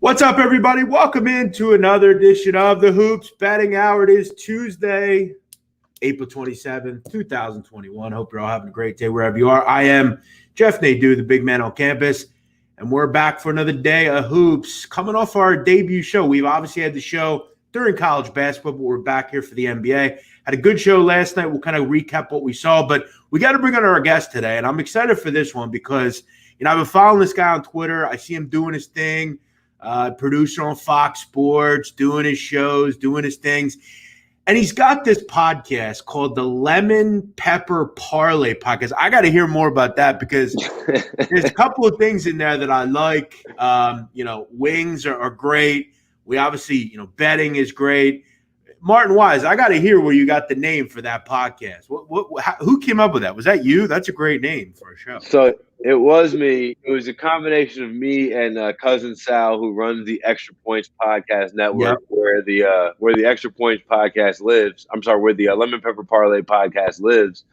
What's up, everybody? Welcome into another edition of the Hoops Betting Hour. It is Tuesday, April 27th, 2021. Hope you're all having a great day wherever you are. I am Jeff Nadu, the big man on campus, and we're back for another day of Hoops. Coming off our debut show, we've obviously had the show during college basketball, but we're back here for the NBA. Had a good show last night. We'll kind of recap what we saw, but we got to bring on our guest today, and I'm excited for this one because, I've been following this guy on Twitter. I see him doing his thing. Producer on Fox Sports, doing his shows, doing his things. And he's got this podcast called the Lemon Pepper Parlay Podcast. I got to hear more about that because there's a couple of things in there that I like. Wings are great. We obviously, betting is great. Martin Weiss, I got to hear where you got the name for that podcast. Who came up with that? Was that you? That's a great name for a show. So it was me. It was a combination of me and cousin Sal, who runs the Extra Points Podcast Network, where the Extra Points Podcast lives. I'm sorry, where the Lemon Pepper Parlay Podcast lives.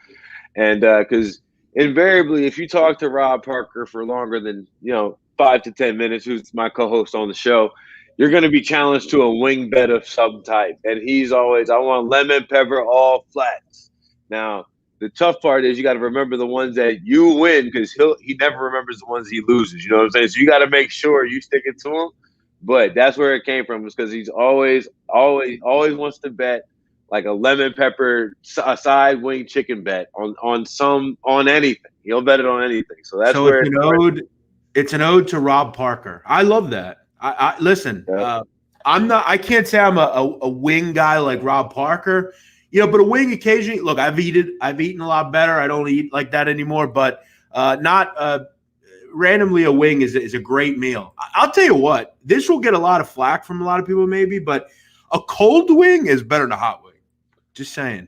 And because invariably, if you talk to Rob Parker for longer than 5 to 10 minutes, who's my co-host on the show, you're going to be challenged to a wing bet of some type. And he's always, I want lemon pepper, all flats. Now, the tough part is you got to remember the ones that you win because he never remembers the ones he loses. You know what I'm saying? So you got to make sure you stick it to him. But that's where it came from, was because he's always wants to bet like a lemon pepper, a side wing chicken bet on anything. He'll bet it on anything. So that's where it's an ode to Rob Parker. I love that. I listen. Yeah. I can't say I'm a wing guy like Rob Parker, but a wing occasionally. Look, I've eaten a lot better. I don't eat like that anymore, but not randomly a wing is a great meal. I'll tell you what, this will get a lot of flack from a lot of people maybe, but a cold wing is better than a hot wing. Just saying.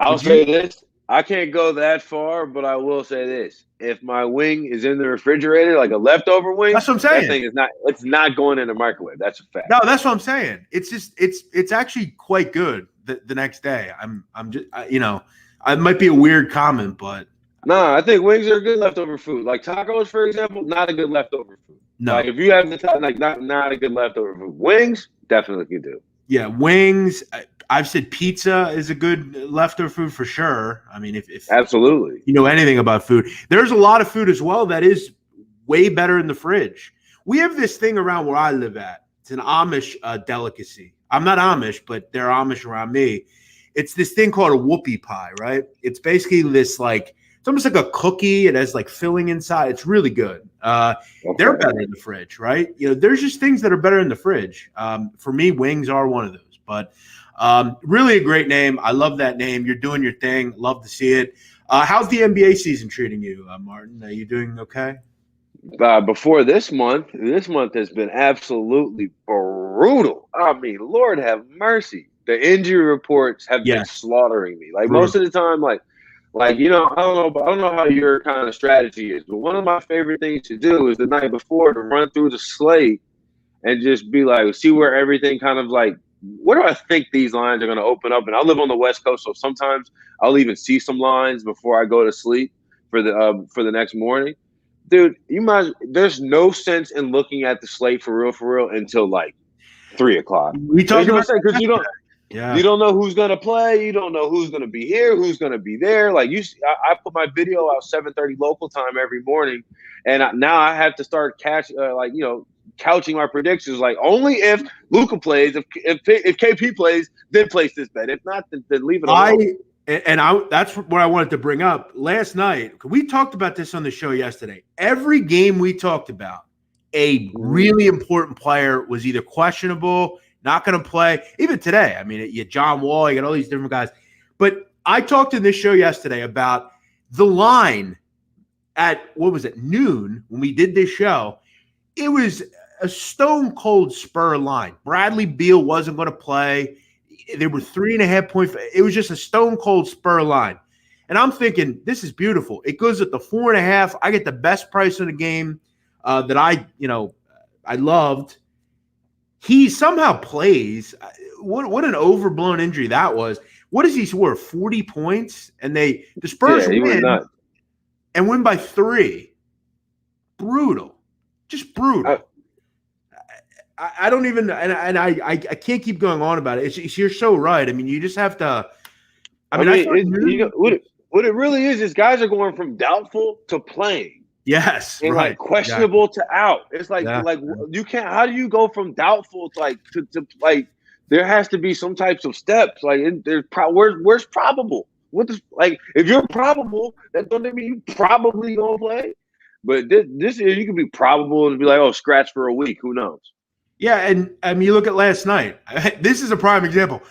I'll say this. I can't go that far, but I will say this. If my wing is in the refrigerator, like a leftover wing, that's what I'm saying. That thing it's not going in the microwave. That's a fact. No, that's what I'm saying. It's just it's actually quite good the next day. I'm just I might be a weird comment, but no, I think wings are good leftover food. Like tacos, for example, not a good leftover food. No, like if you have the not a good leftover food. Wings definitely can do. Yeah, wings. I've said pizza is a good leftover food for sure. I mean, if absolutely, you know anything about food, there's a lot of food as well that is way better in the fridge. We have this thing around where I live at. It's an Amish delicacy. I'm not Amish, but they're Amish around me. It's this thing called a whoopie pie, right? It's basically this it's almost like a cookie. It has filling inside. It's really good. They're better in the fridge, right? There's just things that are better in the fridge. For me, wings are one of those, but. Really a great name. I love that name. You're doing your thing. Love to see it. How's the NBA season treating you, Martin? Are you doing okay? Before this month has been absolutely brutal. I mean, Lord have mercy. The injury reports have been slaughtering me. Most of the time, I don't know how your kind of strategy is, but one of my favorite things to do is the night before to run through the slate and just be see where everything kind of where do I think these lines are going to open up? And I live on the West Coast, so sometimes I'll even see some lines before I go to sleep for the next morning. Dude, there's no sense in looking at the slate for real until 3 o'clock. We talked about that because you don't know who's going to play. You don't know who's going to be here, who's going to be there. I put my video out 7:30 local time every morning, and now I have to start couching my predictions only if Luka plays, if KP plays, then place this bet. If not, then leave it alone. That's what I wanted to bring up last night. We talked about this on the show yesterday. Every game we talked about, a really important player was either questionable, not going to play. Even today, I mean, you John Wall, you got all these different guys. But I talked in this show yesterday about the line at noon when we did this show. It was a stone-cold Spur line. Bradley Beal wasn't going to play. There were 3.5 points. It was just a stone-cold Spur line. And I'm thinking, this is beautiful. It goes at the 4.5. I get the best price in the game that I loved. he somehow plays. What an overblown injury that was. What does he score? 40 points, and the Spurs win and win by 3. Brutal, just brutal. I don't even, and I can't keep going on about it. You're so right. I mean, you just have to. What it really is guys are going from doubtful to playing. Yes, and right. like questionable to out. It's like you can't. How do you go from doubtful to like to like? There has to be some types of steps. Like where's probable? What is like if you're probable, that doesn't mean you probably gonna play. But this year you can be probable and be like, oh, scratch for a week. Who knows? Yeah, and I mean, you look at last night. This is a prime example.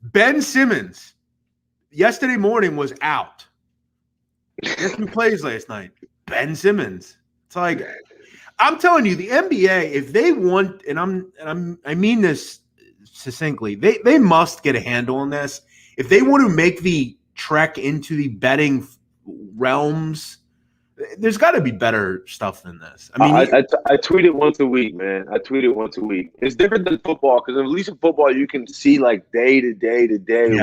Ben Simmons yesterday morning was out. Guess who plays last night? Ben Simmons. It's like I'm telling you, the NBA, if they want, and I mean this succinctly, they must get a handle on this. If they want to make the trek into the betting realms, there's got to be better stuff than this. I mean, I tweet it once a week, man. I tweet it once a week. It's different than football because at least in football you can see like day to day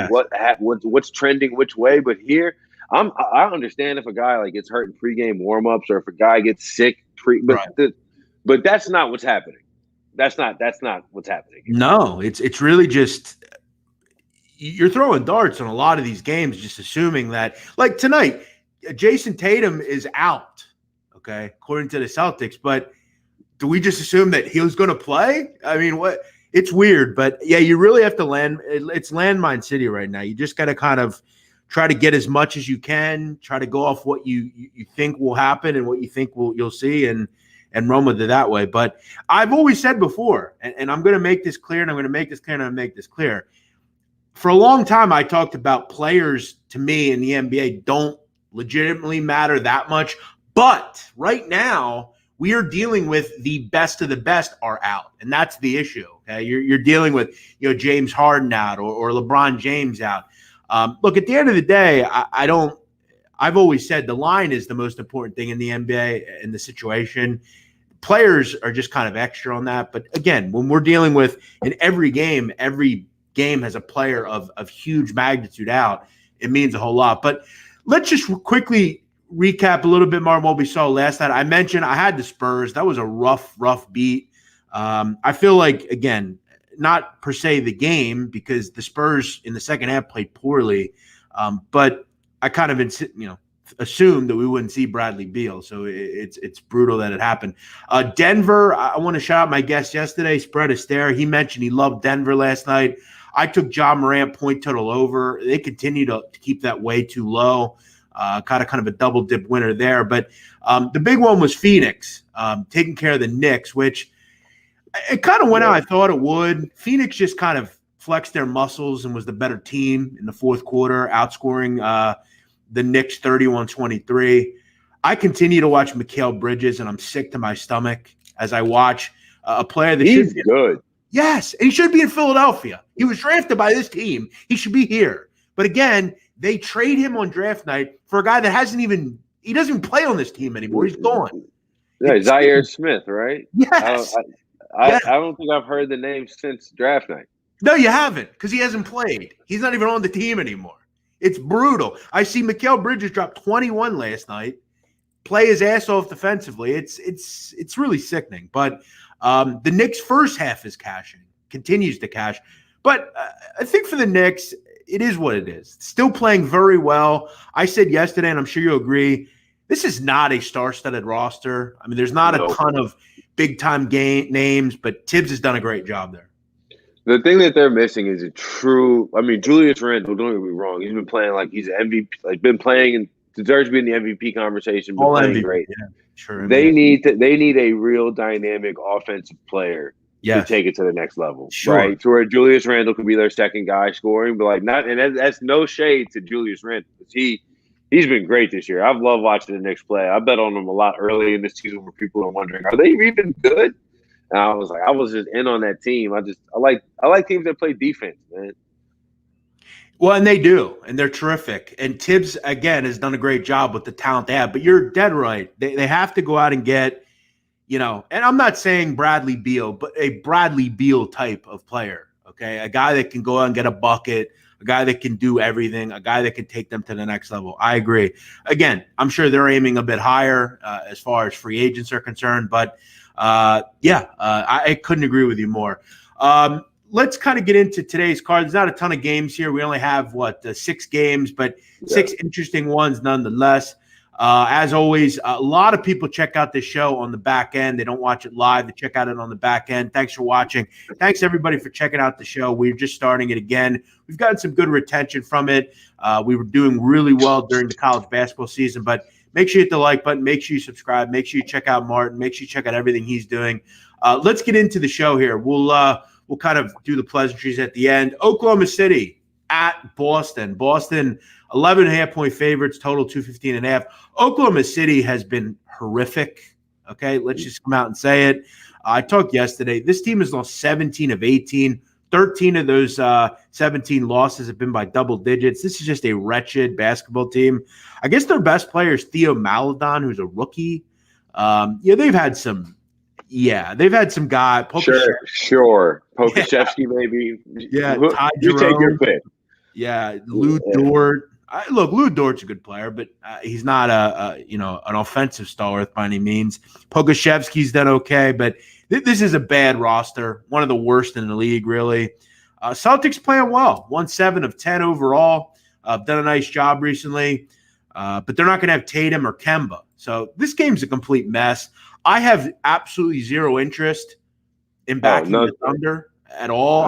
what's trending which way. But here, I understand if a guy like gets hurt in pregame warmups or if a guy gets sick but that's not what's happening. That's not what's happening. No, it's really just you're throwing darts on a lot of these games, just assuming that like tonight. Jason Tatum is out, okay, according to the Celtics. But do we just assume that he was going to play? I mean, what? It's weird, but yeah, you really have to land. It's landmine city right now. You just got to kind of try to get as much as you can. Try to go off what you think will happen and what you think you'll see, and run with it that way. But I've always said before, and I'm going to make this clear, and I'm going to make this clear, and I'm going to make this clear. For a long time, I talked about players to me in the NBA don't legitimately matter that much. But right now, we are dealing with the best of the best are out. And that's the issue. Okay. You're dealing with, James Harden out or LeBron James out. Look, at the end of the day, I've always said the line is the most important thing in the NBA in the situation. Players are just kind of extra on that. But again, when we're dealing with in every game has a player of huge magnitude out, it means a whole lot. But let's just quickly recap a little bit more on what we saw last night. I mentioned I had the Spurs. That was a rough beat. I feel like, again, not per se the game because the Spurs in the second half played poorly, but I kind of assumed that we wouldn't see Bradley Beal. So it's brutal that it happened. Denver, I want to shout out my guest yesterday, Spread Astaire. He mentioned he loved Denver last night. I took John Morant point total over. They continue to keep that way too low. Kind of a double dip winner there. But the big one was Phoenix taking care of the Knicks, which it kind of went out I thought it would. Phoenix just kind of flexed their muscles and was the better team in the fourth quarter, outscoring the Knicks 31-23. I continue to watch Mikal Bridges, and I'm sick to my stomach as I watch a player that he's good. Yes, and he should be in Philadelphia. He was drafted by this team. He should be here. But again, they trade him on draft night for a guy that doesn't even play on this team anymore. He's gone. Yeah, Zaire Smith, right? Yes. I don't think I've heard the name since draft night. No, you haven't, because he hasn't played. He's not even on the team anymore. It's brutal. I see Mikal Bridges drop 21 last night, play his ass off defensively. It's really sickening. But the Knicks' first half is cashing, continues to cash. But I think for the Knicks, it is what it is. Still playing very well. I said yesterday, and I'm sure you'll agree, this is not a star-studded roster. I mean, there's not a ton of big-time names, but Tibbs has done a great job there. The thing that they're missing is Julius Randle, don't get me wrong, he's been playing like he's an MVP, like been playing and deserves to be in the MVP conversation, but playing MVP, great. Yeah, sure. They need a real dynamic offensive player to take it to the next level, right? To where Julius Randle could be their second guy scoring, but that's no shade to Julius Randle because he's been great this year. I've loved watching the Knicks play. I bet on them a lot early in this season where people are wondering, are they even good? And I was just in on that team. I like teams that play defense, man. Well, and they do, and they're terrific. And Tibbs, again, has done a great job with the talent they have. But you're dead right. They have to go out and get, and I'm not saying Bradley Beal, but a Bradley Beal type of player, okay? A guy that can go out and get a bucket, a guy that can do everything, a guy that can take them to the next level. I agree. Again, I'm sure they're aiming a bit higher as far as free agents are concerned, but I couldn't agree with you more. Let's kind of get into today's card. There's not a ton of games here. We only have, 6 games, but 6 interesting ones nonetheless. As always, a lot of people check out this show on the back end. They don't watch it live. They check out it on the back end. Thanks for watching. Thanks, everybody, for checking out the show. We're just starting it again. We've gotten some good retention from it. We were doing really well during the college basketball season, but make sure you hit the like button. Make sure you subscribe. Make sure you check out Martin. Make sure you check out everything he's doing. Let's get into the show here. We'll kind of do the pleasantries at the end. Oklahoma City at Boston. Boston, 11.5-point favorites, total 215.5. Oklahoma City has been horrific. Okay, let's just come out and say it. I talked yesterday. This team has lost 17 of 18. 13 of those 17 losses have been by double digits. This is just a wretched basketball team. I guess their best player is Theo Maledon, who's a rookie. They've had some. Yeah, they've had some guy. Sure. Pokashevsky, maybe. Yeah, Ty you take your pick. Yeah, Lou Dort. Lou Dort's a good player, but he's not an offensive stalwart by any means. Pokashevsky's done okay, but this is a bad roster, one of the worst in the league, really. Celtics playing well, won 7 of 10 overall. Done a nice job recently, but they're not going to have Tatum or Kemba. So this game's a complete mess. I have absolutely zero interest in backing the Thunder at all.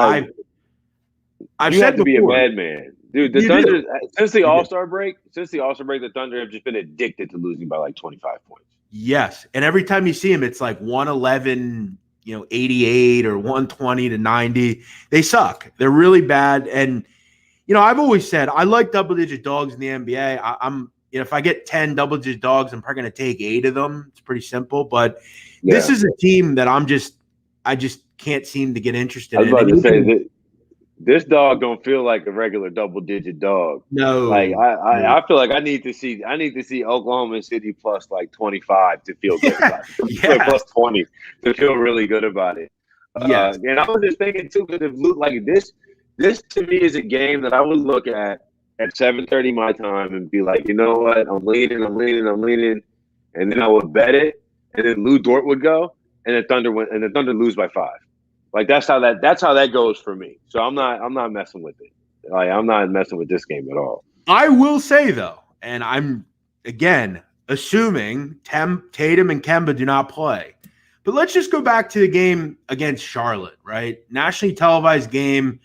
I've said to be before, a madman, dude. The Thunder since the All-Star break, the Thunder have just been addicted to losing by like 25 points. Yes, and every time you see them, it's like 111, 88 or 120 to 90. They suck. They're really bad. And I've always said I like double-digit dogs in the NBA. I'm if I get 10 double-digit dogs, I'm probably going to take 8 of them. It's pretty simple. But this is a team that I just can't seem to get interested in. I was about to say that this dog don't feel like a regular double-digit dog. No, like I feel like I need to see Oklahoma City plus like 25 to feel good about it. Like plus 20 to feel really good about it. Yeah, and I was just thinking too, because it looked like this to me is a game that I would look at 7:30 my time and be like, you know what, I'm leaning, and then I would bet it, and then Lou Dort would go, and the Thunder lose by 5. Like that's how that goes for me. So I'm not messing with it. Like I'm not messing with this game at all. I will say though, and I'm again assuming Tatum and Kemba do not play. But let's just go back to the game against Charlotte, right? Nationally televised game.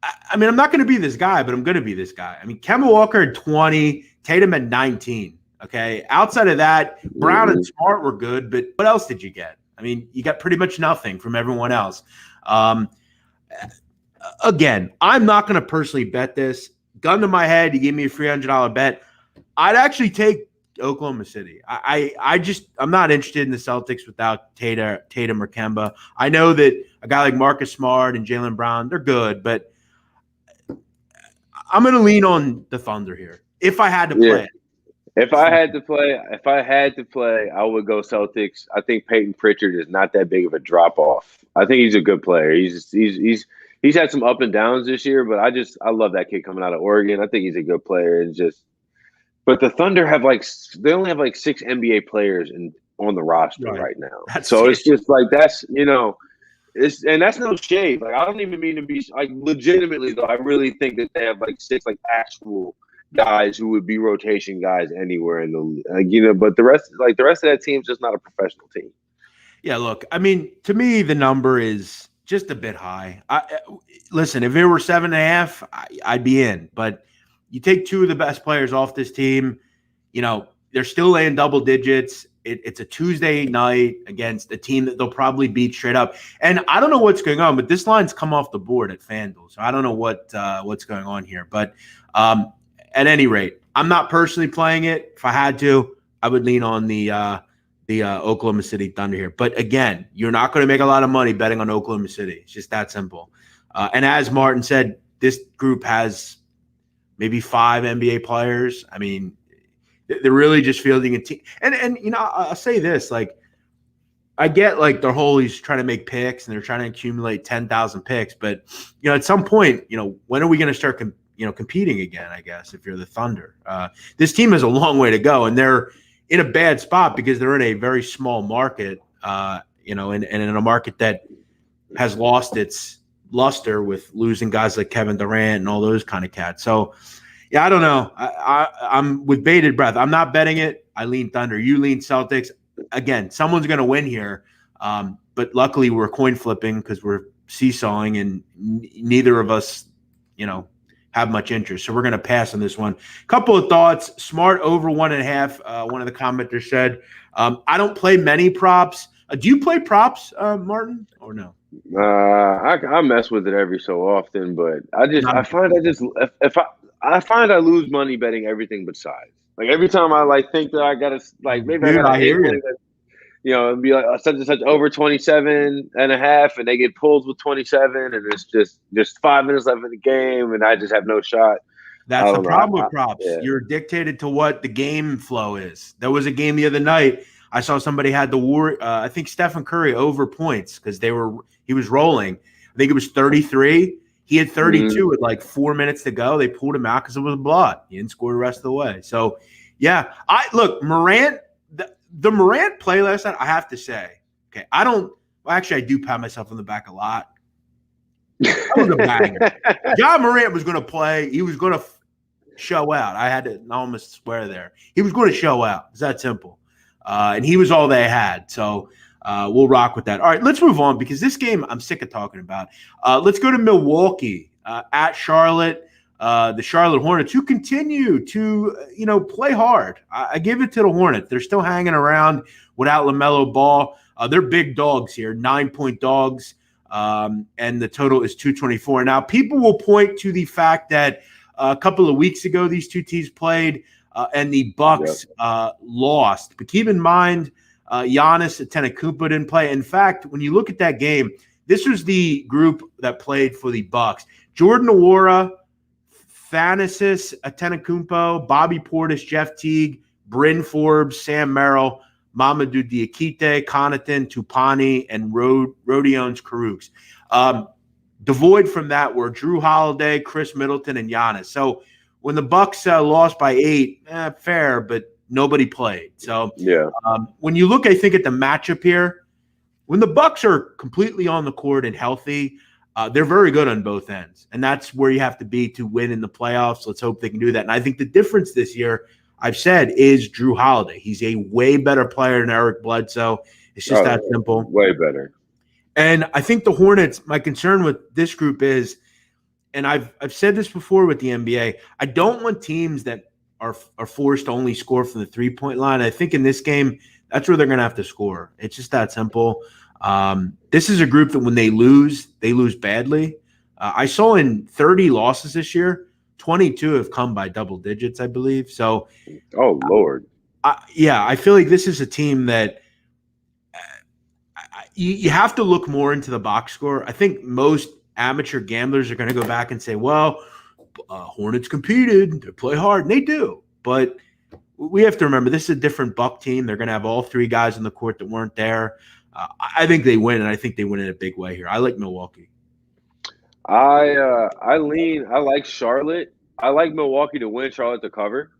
I mean, I'm not going to be this guy, but I'm going to be this guy. I mean, Kemba Walker had 20, Tatum had 19. Okay. Outside of that, Brown and Smart were good, but what else did you get? I mean, you got pretty much nothing from everyone else. Again, I'm not going to personally bet this. Gun to my head, you gave me a $300 bet. I'd actually take Oklahoma City. I'm not interested in the Celtics without Tatum or Kemba. I know that a guy like Marcus Smart and Jaylen Brown, they're good, but I'm going to lean on the Thunder here. If I had to play it. If I had to play, I would go Celtics. I think Peyton Pritchard is not that big of a drop off. I think he's a good player. He's had some up and downs this year, but I love that kid coming out of Oregon. I think he's a good player. But the Thunder they only have 6 NBA players on the roster right now. It's just like that's and that's no shade. Like I don't even mean to be like legitimately though. I really think that they have 6 actual guys who would be rotation guys anywhere in the but the rest of that team's just not a professional team. Yeah, look, I mean, to me the number is just a bit high. Listen, if it were 7.5, I'd be in. But you take 2 of the best players off this team, they're still laying double digits. It's a Tuesday night against a team that they'll probably beat straight up. And I don't know what's going on, but this line's come off the board at FanDuel. So I don't know what's going on here. But at any rate, I'm not personally playing it. If I had to, I would lean on the Oklahoma City Thunder here. But again, you're not going to make a lot of money betting on Oklahoma City. It's just that simple. And as Martin said, this group has maybe 5 NBA players. I mean, they're really just fielding a team. And I'll say this, I get like their whole he's trying to make picks and they're trying to accumulate 10,000 picks, but at some point, when are we going to start competing again? I guess if you're the Thunder, this team has a long way to go, and they're in a bad spot because they're in a very small market, and in a market that has lost its luster with losing guys like Kevin Durant and all those kind of cats. So, yeah, I don't know. I'm with bated breath. I'm not betting it. I lean Thunder. You lean Celtics. Again, someone's going to win here, but luckily we're coin flipping because we're seesawing, and neither of us, have much interest. So we're going to pass on this one. Couple of thoughts. Smart over 1.5. One of the commenters said, I don't play many props. Do you play props, Martin, or no? I mess with it every so often, but I find I lose money betting everything but sides. Like every time I think that I gotta maybe Dude, I gotta hear you. it'd be like such and such over 27.5, and they get pulled with 27, and it's just 5 minutes left in the game, and I just have no shot. That's the problem with props. Yeah. You're dictated to what the game flow is. There was a game the other night. I saw somebody had the war. I think Stephen Curry over points because he was rolling. I think it was 33. He had 32 with like 4 minutes to go. They pulled him out because it was a blowout. He didn't score the rest of the way. So, yeah, Morant. The Morant play last night, I have to say, okay, I do pat myself on the back a lot. That was a banger. John Morant was going to play. He was going to show out. I had to almost swear there. He was going to show out. It's that simple. And he was all they had. So we'll rock with that. All right, let's move on because this game I'm sick of talking about. Let's go to Milwaukee at Charlotte. The Charlotte Hornets, who continue to, play hard. I give it to the Hornets. They're still hanging around without LaMelo Ball. They're big dogs here, 9-point dogs, and the total is 224. Now, people will point to the fact that a couple of weeks ago these two teams played, and the Bucks lost. But keep in mind, Giannis Antetokounmpo didn't play. In fact, when you look at that game, this was the group that played for the Bucks. Jordan Nwora, Thanasis Antetokounmpo, Bobby Portis, Jeff Teague, Bryn Forbes, Sam Merrill, Mamadou Diakite, Connaughton, Tupani, and Rodions Karooks. Devoid from that were Drew Holiday, Chris Middleton, and Giannis. So when the Bucks lost by 8, fair, but nobody played. So when you look, I think, at the matchup here, when the Bucks are completely on the court and healthy, they're very good on both ends, and that's where you have to be to win in the playoffs. Let's hope they can do that. And I think the difference this year, I've said, is Drew Holiday. He's a way better player than Eric Bledsoe. It's just that simple. Way better. And I think the Hornets, my concern with this group is, and I've said this before with the NBA, I don't want teams that are forced to only score from the three-point line. I think in this game, that's where they're going to have to score. It's just that simple. This is a group that when they lose badly. I saw in 30 losses this year, 22 have come by double digits, I believe. So, oh Lord, I feel like this is a team that you have to look more into the box score. I think most amateur gamblers are going to go back and say, well, Hornets competed, they play hard, and they do. But we have to remember this is a different Buck team. They're going to have all three guys on the court that weren't there. I think they win, and I think they win in a big way here. I like Milwaukee. I like Charlotte. I like Milwaukee to win, Charlotte to cover.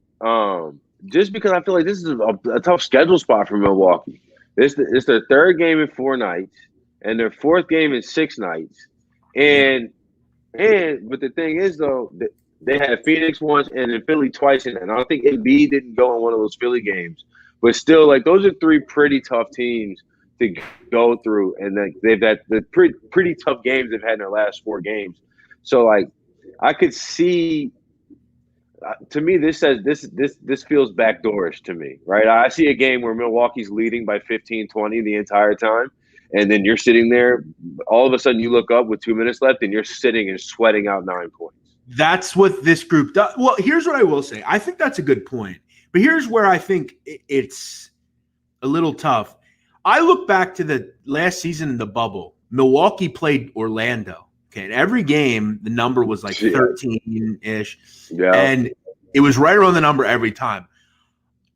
Just because I feel like this is a tough schedule spot for Milwaukee. It's their third game in 4 nights, and their fourth game in 6 nights. But the thing is, though, they had Phoenix once and then Philly twice, and I don't think Embiid didn't go in one of those Philly games. But still, like, those are 3 pretty tough teams to go through, and they've had the pretty tough games they've had in their last 4 games. So, like, I could see. To me, this feels backdoorish to me, right? I see a game where Milwaukee's leading by 15-20 the entire time, and then you're sitting there. All of a sudden, you look up with 2 minutes left, and you're sitting and sweating out 9 points. That's what this group does. Well, here's what I will say. I think that's a good point. But here's where I think it's a little tough. I look back to the last season in the bubble. Milwaukee played Orlando. Okay, in every game, the number was like 13-ish. Yeah. And it was right around the number every time.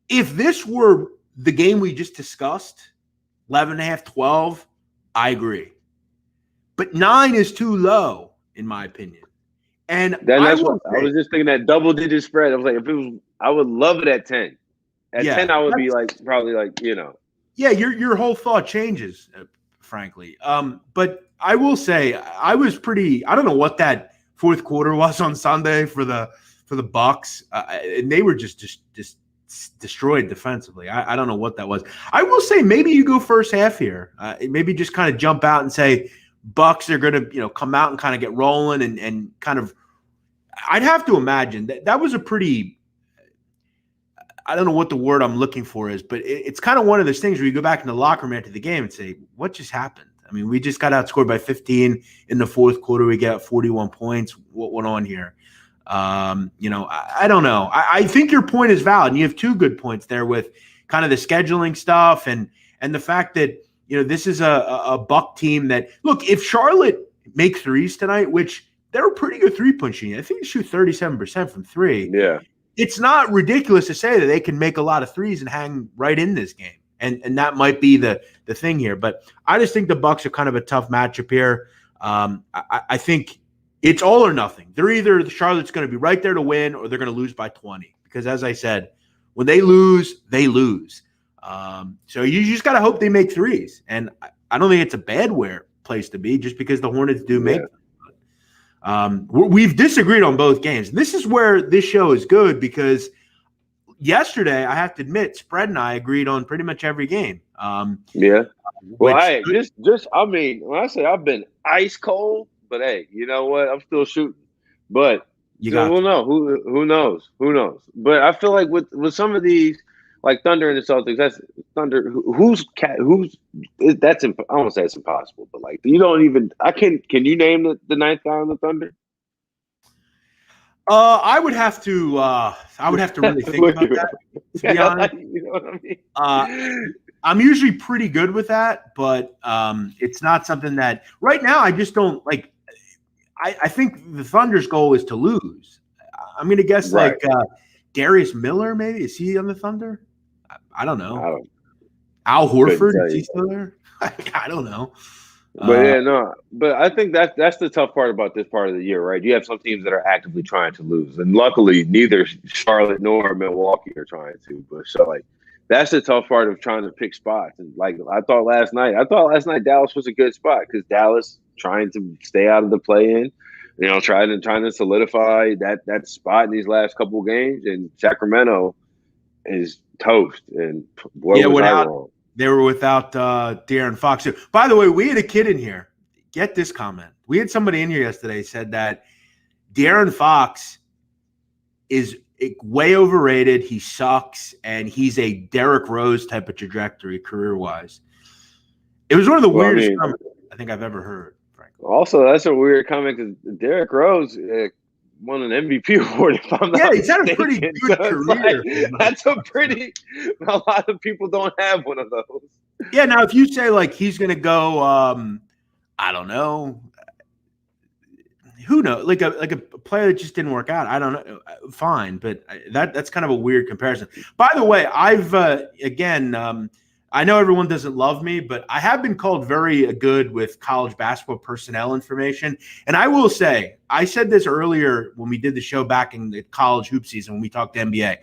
If this were the game we just discussed, 11.5, 12, I agree. But 9 is too low, in my opinion. And that's what I was just thinking, that double-digit spread. I was like, if it was, I would love it at 10. At 10, I would be like, probably like, Yeah, your whole thought changes, frankly. But I will say, I was pretty. I don't know what that fourth quarter was on Sunday for the Bucks, and they were just destroyed defensively. I don't know what that was. I will say, maybe you go first half here. Maybe just kind of jump out and say Bucks are going to come out and kind of get rolling and kind of. I'd have to imagine that was a pretty. I don't know what the word I'm looking for is, but it's kind of one of those things where you go back in the locker room after the game and say, what just happened? I mean, we just got outscored by 15 in the fourth quarter. We got 41 points. What went on here? I don't know. I think your point is valid. And you have two good points there with kind of the scheduling stuff and the fact that, this is a Buck team that, look, if Charlotte make threes tonight, which they're a pretty good three-point shooting. I think they shoot 37% from three. Yeah. It's not ridiculous to say that they can make a lot of threes and hang right in this game. And that might be the thing here. But I just think the Bucks are kind of a tough matchup here. I think it's all or nothing. They're either Charlotte's going to be right there to win or they're going to lose by 20. Because as I said, when they lose, they lose. So you just got to hope they make threes. And I don't think it's a bad place to be just because the Hornets do make them. We've disagreed on both games. This is where this show is good because yesterday, I have to admit, Spread and I agreed on pretty much every game. Yeah. Well, I mean, when I say I've been ice cold, but hey, you know what? I'm still shooting. But we'll know. Who knows? Who knows? But I feel like with some of these, like Thunder and the Celtics, that's Thunder. That's I don't want to say it's impossible, but like you don't even. Can you name the ninth guy on the Thunder? I would have to really think about that. To be honest, you know what I mean? I'm usually pretty good with that, but it's not something that right now I just don't like. I think the Thunder's goal is to lose. I'm going to guess like Darius Miller, maybe is he on the Thunder? I don't know. Al Horford, is he still there? I don't know. But but I think that's the tough part about this part of the year, right? You have some teams that are actively trying to lose, and luckily neither Charlotte nor Milwaukee are trying to. But so like that's the tough part of trying to pick spots. And like I thought last night Dallas was a good spot because Dallas trying to stay out of the play-in, trying to solidify that spot in these last couple of games, and Sacramento is toast. And boy, was I wrong. They were without De'Aaron Fox. By the way, we had a kid in here. Get this comment. We had somebody in here yesterday said that De'Aaron Fox is way overrated. He sucks, and he's a Derrick Rose type of trajectory career-wise. It was one of the weirdest comments I think I've ever heard, frankly. Also, that's a weird comment because Derrick Rose won an MVP award. If I'm not he's had a pretty good career. That's a lot of people don't have one of those. Yeah, now if you say like he's going to go, I don't know, who knows, like a player that just didn't work out. I don't know. Fine, but that's kind of a weird comparison. By the way, I've I know everyone doesn't love me, but I have been called very good with college basketball personnel information. And I will say, I said this earlier when we did the show back in the college hoop season when we talked NBA.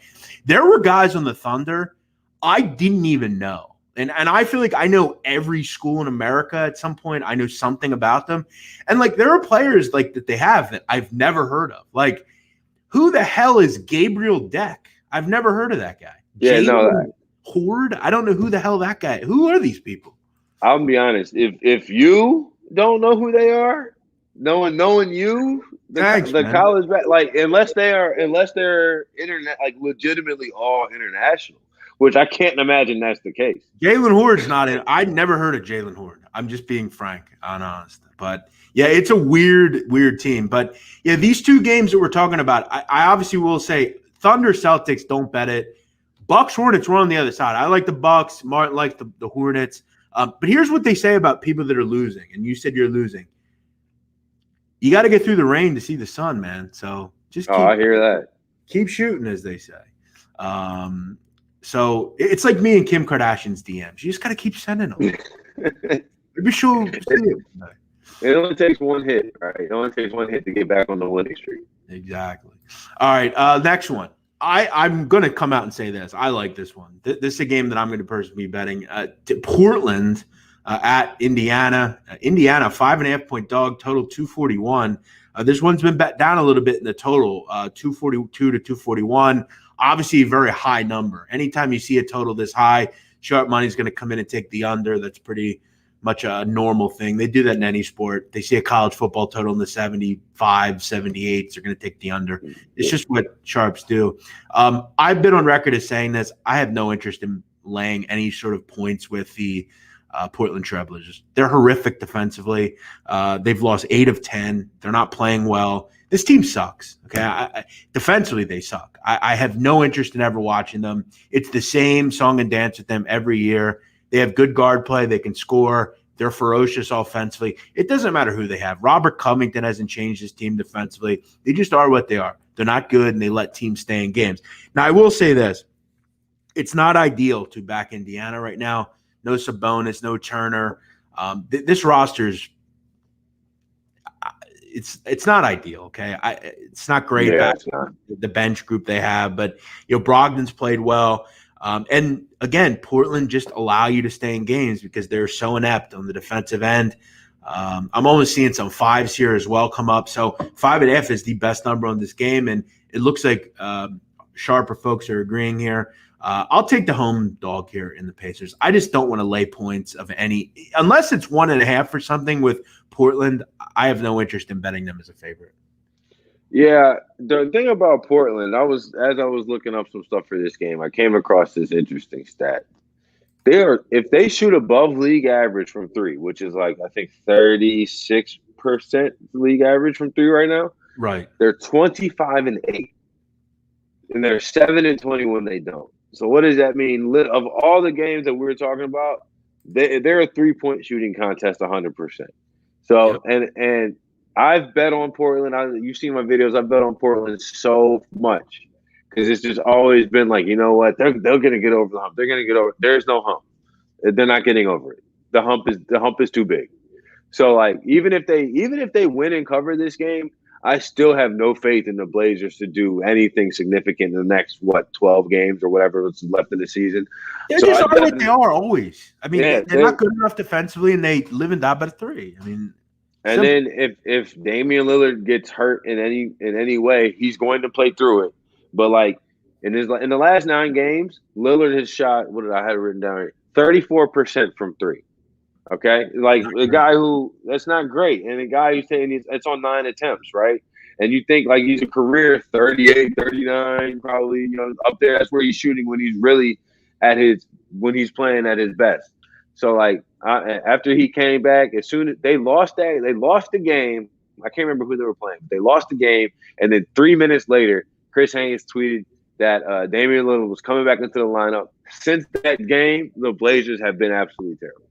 There were guys on the Thunder I didn't even know. And I feel like I know every school in America at some point. I know something about them. And like there are players like that they have that I've never heard of. Like who the hell is Gabriel Deck? I've never heard of that guy. Yeah, Horde? I don't know who the hell that guy. Who are these people? I'll be honest. If you don't know who they are, knowing you, the college like unless they're internet like legitimately all international, which I can't imagine that's the case. Jalen Horde's not in. I'd never heard of Jalen Horde. I'm just being frank and honest. But yeah, it's a weird team. But yeah, these two games that we're talking about, I obviously will say Thunder Celtics, don't bet it. Bucks Hornets were on the other side. I like the Bucks. Martin likes the Hornets. But here's what they say about people that are losing. And you said you're losing. You got to get through the rain to see the sun, man. So just I hear that. Keep shooting, as they say. So it's like me and Kim Kardashian's DMs. You just got to keep sending them. Maybe she'll see it. It only takes one hit, right? It only takes one hit to get back on the winning streak. Exactly. All right, next one. I'm going to come out and say this. I like this one. This is a game that I'm going to personally be betting. Portland at Indiana. Indiana, 5.5-point dog, total 241. This one's been bet down a little bit in the total, 242 to 241. Obviously, a very high number. Anytime you see a total this high, sharp money is going to come in and take the under. That's pretty much a normal thing. They do that in any sport. They see a college football total in the 75, 78. They're going to take the under. It's just what sharps do. I've been on record as saying this. I have no interest in laying any sort of points with the Portland Trailblazers. They're horrific defensively. They've lost 8 of 10. They're not playing well. This team sucks. Okay, defensively they suck. I have no interest in ever watching them. It's the same song and dance with them every year. They have good guard play. They can score. They're ferocious offensively. It doesn't matter who they have. Robert Covington hasn't changed his team defensively. They just are what they are. They're not good, and they let teams stay in games. Now, I will say this. It's not ideal to back Indiana right now. No Sabonis, no Turner. This roster's it's not ideal, okay? It's not great. Yeah, it's not. The bench group they have, but Brogdon's played well. And again, Portland just allow you to stay in games because they're so inept on the defensive end. I'm almost seeing some 5s here as well come up. So 5.5 is the best number on this game, and it looks like sharper folks are agreeing here. I'll take the home dog here in the Pacers. I just don't want to lay points of any – unless it's 1.5 or something with Portland, I have no interest in betting them as a favorite. Yeah, the thing about Portland, as I was looking up some stuff for this game, I came across this interesting stat. If they shoot above league average from 3, which is like I think 36% league average from 3 right now. Right. They're 25-8, and they're 7-20 when they don't. So what does that mean? Of all the games that we're talking about, they're a 3-point shooting contest 100%. So yep. and I've bet on Portland. You've seen my videos. I've bet on Portland so much because it's just always been like, you know what? They're going to get over the hump. They're going to get over. There's no hump. They're not getting over it. The hump is too big. So like even if they win and cover this game, I still have no faith in the Blazers to do anything significant in the next 12 games or whatever is left in the season. They just are what they are always. I mean, they're not good enough defensively, and they live and die by 3. I mean. And then if Damian Lillard gets hurt in any way, he's going to play through it. But like in the last 9 games, Lillard has shot, what did I have written down here? 34% from 3. Okay, like a guy who that's not great, and a guy who's saying it's on 9 attempts, right? And you think like he's a career 38, 39, probably up there. That's where he's shooting when he's really when he's playing at his best. So like after he came back, as soon as they lost the game. I can't remember who they were playing. They lost the game, and then 3 minutes later, Chris Haynes tweeted that Damian Lillard was coming back into the lineup. Since that game, the Blazers have been absolutely terrible.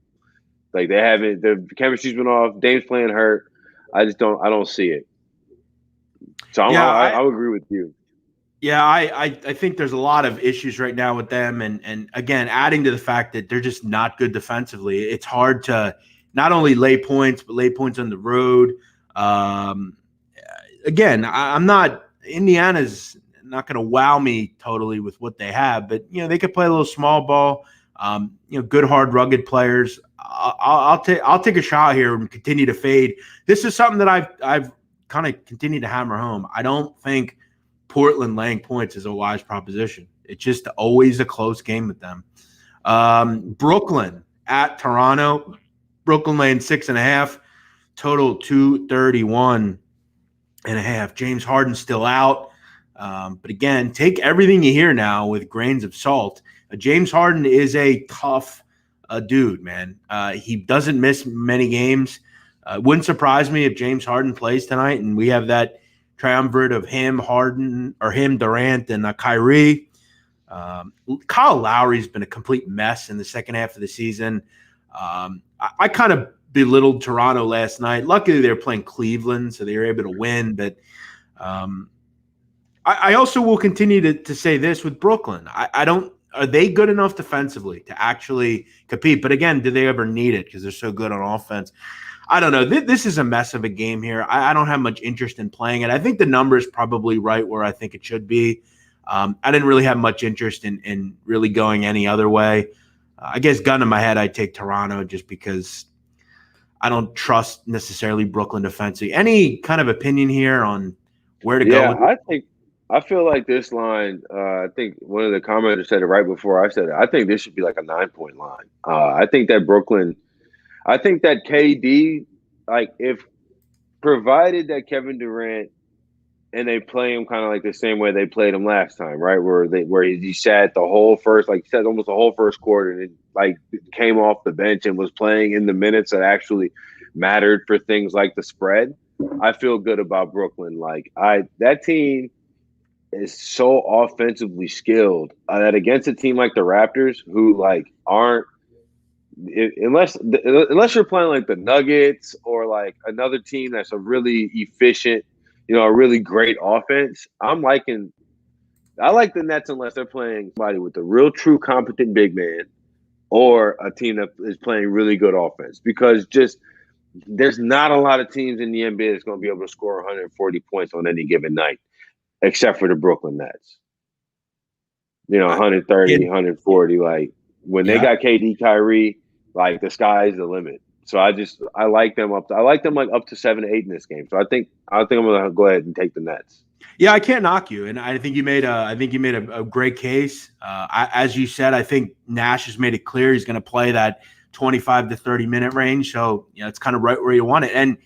Like they haven't. The chemistry's been off. Dame's playing hurt. I don't see it. So I agree with you. Yeah, I think there's a lot of issues right now with them, and again, adding to the fact that they're just not good defensively, it's hard to not only lay points but lay points on the road. Again, I'm not Indiana's not going to wow me totally with what they have, but they could play a little small ball. Good, hard, rugged players. I'll take a shot here and continue to fade. This is something that I've kind of continued to hammer home. I don't think Portland laying points is a wise proposition. It's just always a close game with them. Brooklyn at Toronto. Brooklyn laying 6.5. Total 231.5. James Harden's still out. But again, take everything you hear now with grains of salt. James Harden is a tough dude, man. He doesn't miss many games. Wouldn't surprise me if James Harden plays tonight and we have that triumvirate of him, Harden, or him, Durant, and Kyrie. Kyle Lowry's been a complete mess in the second half of the season. I kind of belittled Toronto last night. Luckily, they were playing Cleveland, so they were able to win. But I also will continue to say this with Brooklyn. are they good enough defensively to actually compete? But again, do they ever need it because they're so good on offense? I don't know. This is a mess of a game here. I don't have much interest in playing it. I think the number is probably right where I think it should be. I didn't really have much interest in really going any other way. I guess gun in my head, I'd take Toronto just because I don't trust necessarily Brooklyn defensively. Any kind of opinion here on where to go? I feel like this line. I think one of the commenters said it right before I said it. I think this should be like a 9-point line. I think that Brooklyn. I think that KD, like if provided that Kevin Durant and they play him kind of like the same way they played him last time, right? Where he sat the whole first, like sat almost the whole first quarter, and it, like came off the bench and was playing in the minutes that actually mattered for things like the spread. I feel good about Brooklyn. Like that team is so offensively skilled that against a team like the Raptors, who like aren't unless you're playing like the Nuggets or like another team that's a really efficient, a really great offense. I like the Nets unless they're playing somebody with a real true competent big man or a team that is playing really good offense, because just there's not a lot of teams in the NBA that's going to be able to score 140 points on any given night, except for the Brooklyn Nets. 130, 140. Like when they got KD, Kyrie, like the sky is the limit. So I like them up to 7 to 8 in this game. So I think I'm going to go ahead and take the Nets. Yeah, I can't knock you, and I think you made a great case. As you said, I think Nash has made it clear he's going to play that 25 to 30 minute range. So it's kind of right where you want it, and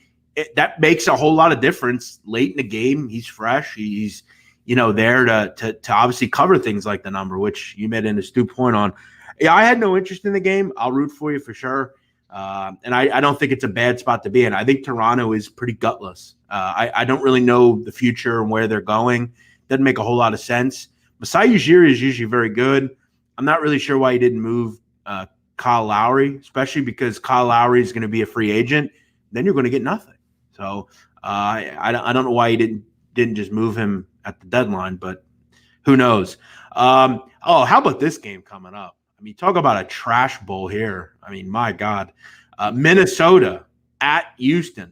that makes a whole lot of difference late in the game. He's fresh. He's there to obviously cover things like the number, which you made an astute point on. Yeah, I had no interest in the game. I'll root for you for sure. And I don't think it's a bad spot to be in. I think Toronto is pretty gutless. I don't really know the future and where they're going. Doesn't make a whole lot of sense. Masai Ujiri is usually very good. I'm not really sure why he didn't move Kyle Lowry, especially because Kyle Lowry is going to be a free agent. Then you're going to get nothing. So I don't know why he didn't just move him at the deadline, but who knows? How about this game coming up? I mean, talk about a trash bowl here. I mean, my God. Minnesota at Houston.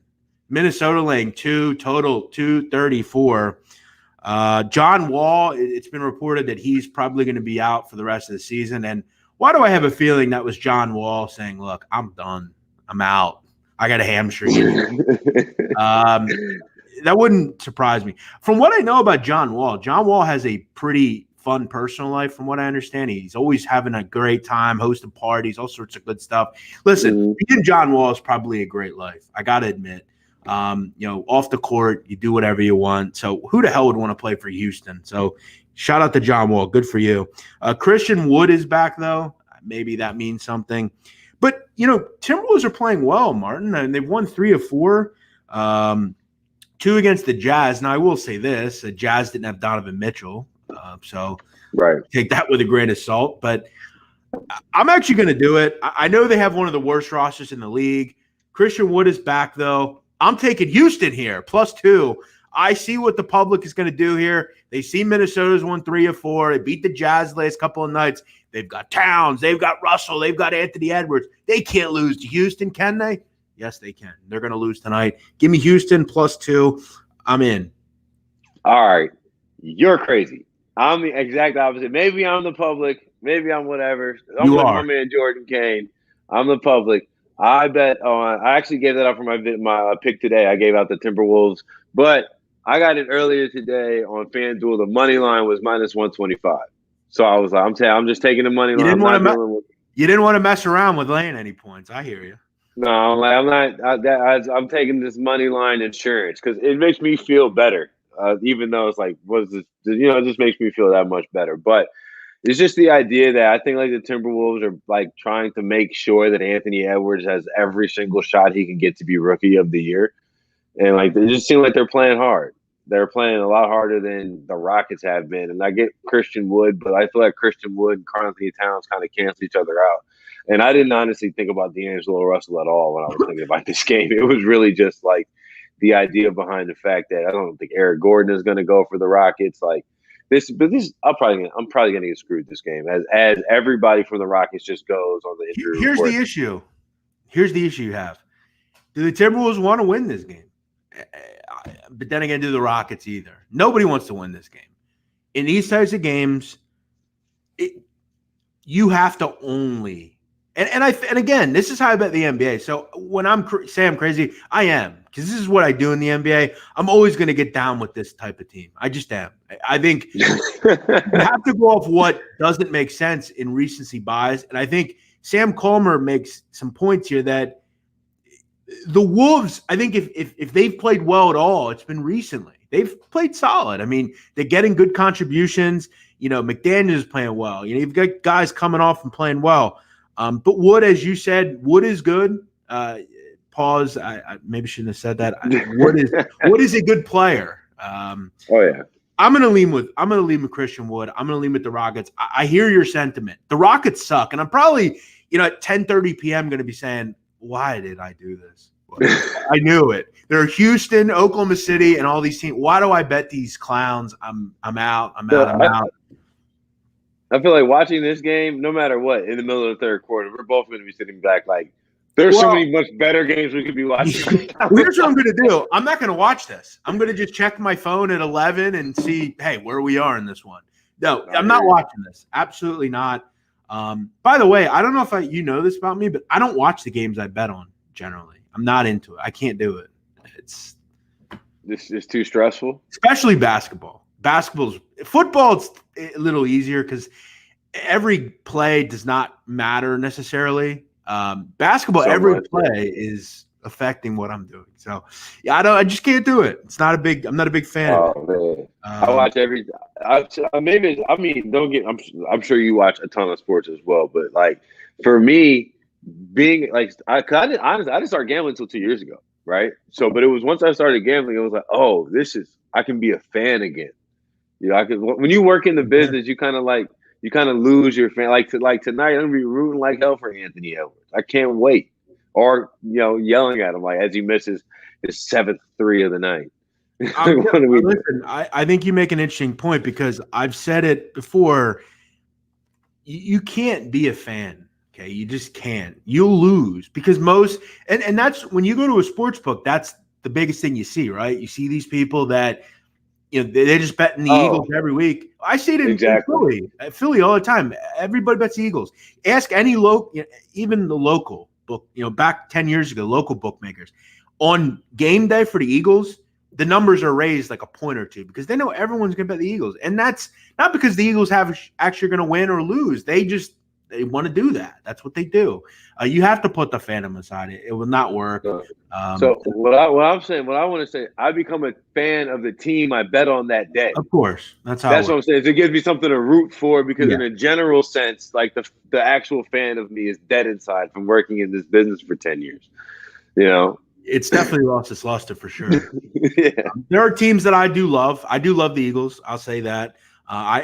Minnesota laying 2, total 234. John Wall, it's been reported that he's probably going to be out for the rest of the season. And why do I have a feeling that was John Wall saying, look, I'm done. I'm out. I got a hamstring. That wouldn't surprise me. From what I know about John Wall has a pretty fun personal life, from what I understand. He's always having a great time, hosting parties, all sorts of good stuff. Listen, being John Wall is probably a great life. I got to admit. Off the court, you do whatever you want. So who the hell would want to play for Houston? So shout out to John Wall. Good for you. Christian Wood is back, though. Maybe that means something. But, Timberwolves are playing well, Martin, and they've won 3 of 4. 2 against the Jazz. Now, I will say this. The Jazz didn't have Donovan Mitchell. So take that with a grain of salt. But I'm actually going to do it. I know they have one of the worst rosters in the league. Christian Wood is back, though. I'm taking Houston here, +2. I see what the public is going to do here. They see Minnesota's won 3 of 4. They beat the Jazz the last couple of nights. They've got Towns. They've got Russell. They've got Anthony Edwards. They can't lose to Houston, can they? Yes, they can. They're going to lose tonight. Give me Houston +2. I'm in. All right. You're crazy. I'm the exact opposite. Maybe I'm the public. Maybe I'm whatever. I'm like my man Jordan Kane. I'm the public. I bet on. I actually gave that up for my pick today. I gave out the Timberwolves, but I got it earlier today on FanDuel. The money line was -125. So I was like, I'm just taking the money line. You didn't want to mess around with laying any points. I hear you. No, I'm not. I'm taking this money line insurance because it makes me feel better. Even though it's like, what is this? It just makes me feel that much better. But it's just the idea that I think like the Timberwolves are like trying to make sure that Anthony Edwards has every single shot he can get to be Rookie of the Year, and like they just seem like they're playing hard. They're playing a lot harder than the Rockets have been. And I get Christian Wood, but I feel like Christian Wood and Karl-Anthony Towns kind of cancel each other out. And I didn't honestly think about D'Angelo Russell at all when I was thinking about this game. It was really just like the idea behind the fact that I don't think Eric Gordon is going to go for the Rockets. Like I'm probably gonna get screwed this game as everybody from the Rockets just goes on the injury Here's report. the issue. Here's the issue you have. Do the Timberwolves want to win this game? But then again, do the Rockets either? Nobody wants to win this game. In these types of games, you have to only and again, this is how I bet the NBA. So when say I'm crazy, I am, because this is what I do in the NBA. I'm always going to get down with this type of team. I just am. I think you have to go off what doesn't make sense in recency bias, and I think Sam Colmer makes some points here that the Wolves, I think if they've played well at all, it's been recently. They've played solid. I mean, they're getting good contributions. McDaniels is playing well. You've got guys coming off and playing well. But Wood, as you said, Wood is good. Pause. I maybe shouldn't have said that. Wood is a good player. Oh yeah. I'm gonna lean with Christian Wood. I'm gonna lean with the Rockets. I hear your sentiment. The Rockets suck, and I'm probably at 10:30 p.m. going to be saying, why did I do this? I knew it. They're Houston, Oklahoma City, and all these teams. Why do I bet these clowns? I'm out. I'm out. I feel like watching this game, no matter what, in the middle of the third quarter, we're both going to be sitting back like, there's so many much better games we could be watching. Here's what I'm going to do. I'm not going to watch this. I'm going to just check my phone at 11 and see, hey, where we are in this one. No, I'm not watching this. Absolutely not. By the way, I don't know if you know this about me, but I don't watch the games I bet on generally. I'm not into it. I can't do it. This is too stressful. Especially basketball. Football's a little easier because every play does not matter necessarily. Basketball, every play is affecting what I'm doing. So yeah, I just can't do it. I'm not a big fan of it. Man. I watch I'm sure you watch a ton of sports as well, but like for me, being like I didn't start gambling until 2 years ago, right? So, but it was once I started gambling, it was like, oh, I can be a fan again. When you work in the business, you kind of lose your fan. Like tonight, I'm gonna be rooting like hell for Anthony Edwards. I can't wait. Or yelling at him like as he misses his 7th 3 of the night. Listen, I think you make an interesting point because I've said it before. You can't be a fan. Okay, you just can't. You'll lose because and that's when you go to a sports book. That's the biggest thing you see, right? You see these people that. They're just betting the Eagles every week. I see it in Philly all the time. Everybody bets the Eagles. Ask any even the local book, back 10 years ago, local bookmakers. On game day for the Eagles, the numbers are raised like a point or two because they know everyone's going to bet the Eagles. And that's not because the Eagles have actually going to win or lose. They want to do that. That's what they do. You have to put the phantom aside. It will not work. So what I want to say, I become a fan of the team I bet on that day. Of course, that's what I'm saying. It gives me something to root for because in a general sense, like the actual fan of me is dead inside from working in this business for 10 years. It's definitely lost its luster for sure. Yeah. There are teams that I do love. I do love the Eagles. I'll say that. I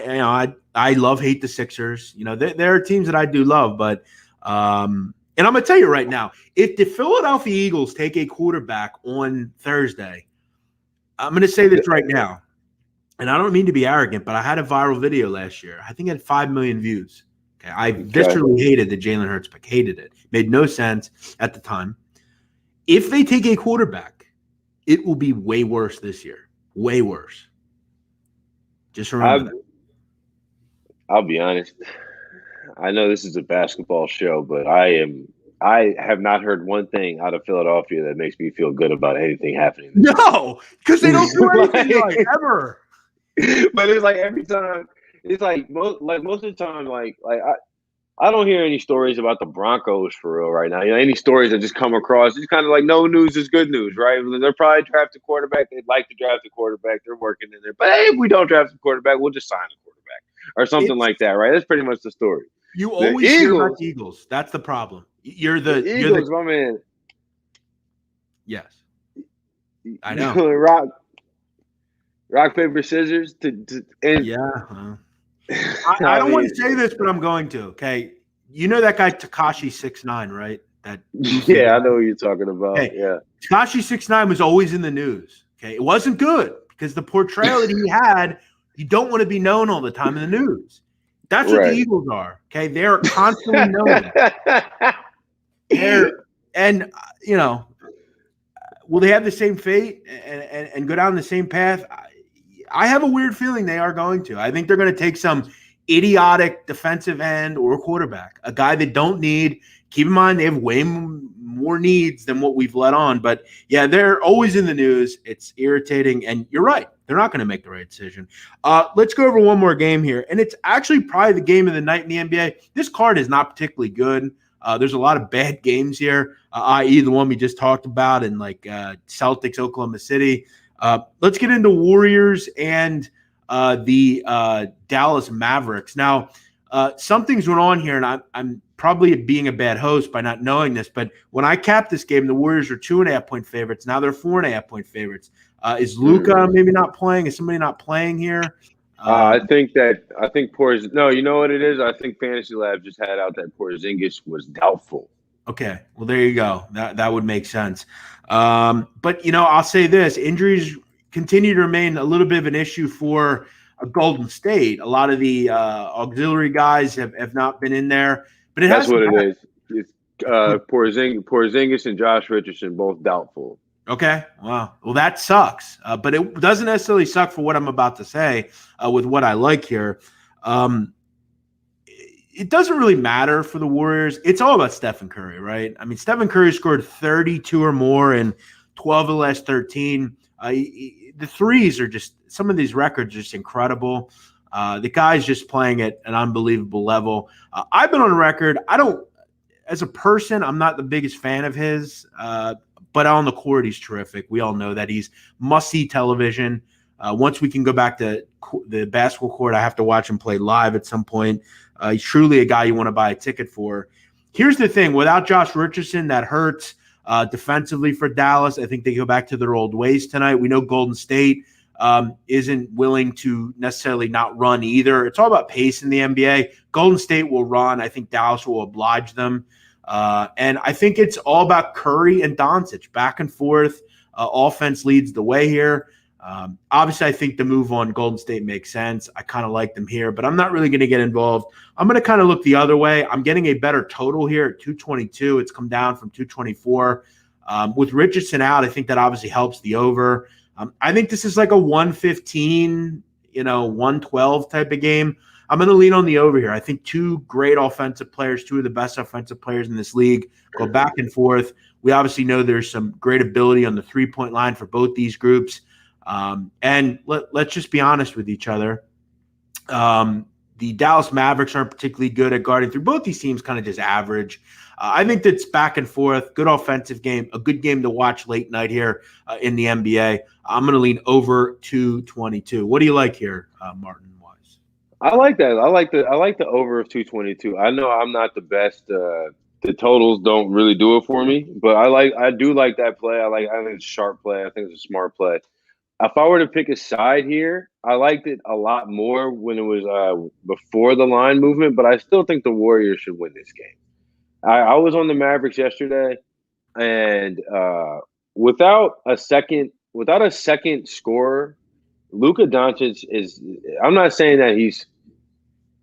hate the Sixers. There are teams that I do love, but and I'm gonna tell you right now, if the Philadelphia Eagles take a quarterback on Thursday, I'm gonna say this right now, and I don't mean to be arrogant, but I had a viral video last year. I think it had 5 million views. Okay, I viscerally hated the Jalen Hurts pick. Hated it. Made no sense at the time. If they take a quarterback, it will be way worse this year. Way worse. Just remember that. I'll be honest. I know this is a basketball show, but I have not heard one thing out of Philadelphia that makes me feel good about anything happening. No, because they don't do anything ever. But it's like every time. It's like most of the time, I don't hear any stories about the Broncos for real right now. Any stories that just come across, it's kind of like no news is good news, right? They're probably draft a quarterback. They'd like to draft a quarterback. They're working in there. But hey, if we don't draft a quarterback, we'll just sign a quarterback or something like that, right? That's pretty much the story. You always hear about the Eagles. That's the problem. You're the Eagles, my man. Yes, I know. Rock, paper, scissors. Yeah. I don't want to say this, but I'm going to. Okay, you know that guy Tekashi 6ix9ine, right? I know who you're talking about. Okay. Yeah, Tekashi 6ix9ine was always in the news. Okay, it wasn't good because the portrayal that he had You don't want to be known all the time in the news. That's what the Right. Eagles are. Okay, they're constantly known. And will they have the same fate and go down the same path? I have a weird feeling they are going to. I think they're going to take some idiotic defensive end or quarterback, a guy they don't need. Keep in mind, they have way more needs than what we've let on. But, yeah, they're always in the news. It's irritating. And you're right. They're not going to make the right decision. Let's go over one more game here. And it's actually probably the game of the night in the NBA. This card is not particularly good. There's a lot of bad games here, i.e. the one we just talked about in Celtics, Oklahoma City. Let's get into Warriors and the Dallas Mavericks. Now, something's going on here, and I'm probably being a bad host by not knowing this, but when I capped this game, the Warriors are 2.5-point favorites. Now they're 4.5-point favorites. Is Luka maybe not playing? Is somebody not playing here? I think Porzingis. No, you know what it is? I think Fantasy Lab just had out that Porzingis was doubtful. Okay, well, there you go. That would make sense. But, I'll say this. Injuries continue to remain a little bit of an issue for Golden State. A lot of the auxiliary guys have not been in there. But That's what it is. It's Porzingis and Josh Richardson, both doubtful. Okay, wow. Well, that sucks. But it doesn't necessarily suck for what I'm about to say with what I like here. It doesn't really matter for the Warriors. It's all about Stephen Curry, right? I mean, Stephen Curry scored 32 or more in 12 of the last 13. The threes are just – some of these records are just incredible. The guy's just playing at an unbelievable level. I've been on record. As a person, I'm not the biggest fan of his, but on the court, he's terrific. We all know that he's must-see television. Once we can go back to the basketball court, I have to watch him play live at some point. He's truly a guy you want to buy a ticket for. Here's the thing. Without Josh Richardson, that hurts defensively for Dallas. I think they go back to their old ways tonight. We know Golden State isn't willing to necessarily not run either. It's all about pace in the NBA. Golden State will run. I think Dallas will oblige them. And I think it's all about Curry and Doncic, back and forth. Offense leads the way here. Obviously, I think the move on Golden State makes sense. I kind of like them here, but I'm not really going to get involved. I'm going to kind of look the other way. I'm getting a better total here at 222. It's come down from 224. With Richardson out, I think that obviously helps the over. I think this is like a 115, 112 type of game. I'm going to lean on the over here. I think two great offensive players, two of the best offensive players in this league, go back and forth. We obviously know there's some great ability on the three-point line for both these groups. And let's just be honest with each other. The Dallas Mavericks aren't particularly good at guarding through. Both these teams kind of just average. I think that's back and forth, good offensive game, a good game to watch late night here in the NBA. I'm going to lean over 222. What do you like here, Martin Weiss? I like that. I like the over of 222. I know I'm not the best. The totals don't really do it for me, but I do like that play. I think it's a sharp play. I think it's a smart play. If I were to pick a side here, I liked it a lot more when it was before the line movement, but I still think the Warriors should win this game. I was on the Mavericks yesterday, and without a second scorer, Luka Doncic is. I'm not saying that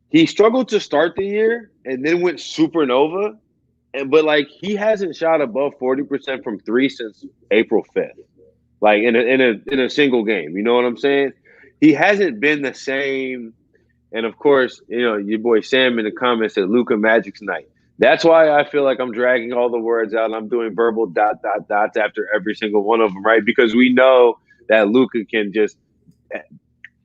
he struggled to start the year and then went supernova, but he hasn't shot above 40% from three since April 5th. Like in a single game, you know what I'm saying? He hasn't been the same. And of course, your boy Sam in the comments said Luka Magic's night. That's why I feel like I'm dragging all the words out and I'm doing verbal ... after every single one of them, right? Because we know that Luka can just,